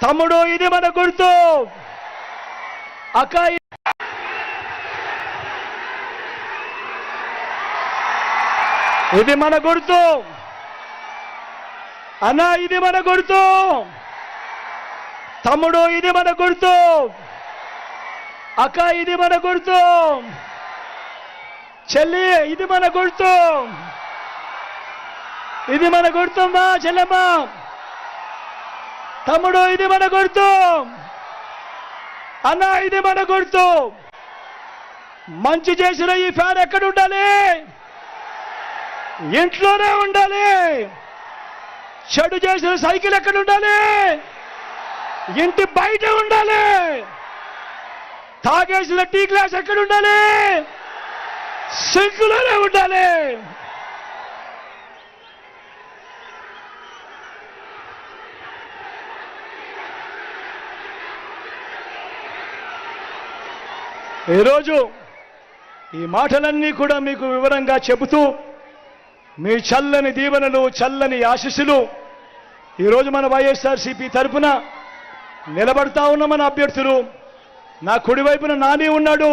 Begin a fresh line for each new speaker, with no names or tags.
తమ్ముడు ఇది మన గుర్తు. అక్క ఇది మన గుర్తు. అన్న ఇది మన గుర్తు. తమ్ముడు ఇది మన గుర్తు. అక్క ఇది మన గుర్తు. చెల్లి ఇది మన గుర్తు. ఇది మన గుర్తుందా చెల్లెమ్మ? తమ్ముడు ఇది మన గుర్తు. అన్న ఇది మన గుర్తు. మంచి చేసిన ఈ ఫ్యాన్ ఎక్కడ ఉండాలి? ఇంట్లోనే ఉండాలి. చెడు చేసిన సైకిల్ ఎక్కడ ఉండాలి? ఇంటి బయట ఉండాలి. తాగేసిన టీ గ్లాస్ ఎక్కడ ఉండాలి? సింకులోనే ఉండాలి. ఈరోజు ఈ మాటలన్నీ కూడా మీకు వివరంగా చెబుతూ మీ చల్లని దీవెనలు, చల్లని ఆశీస్సులు ఈరోజు మన వైఎస్ఆర్సీపీ తరఫున నిలబడతా ఉన్న మన అభ్యర్థులు. నా కుడివైపున నాని ఉన్నాడు.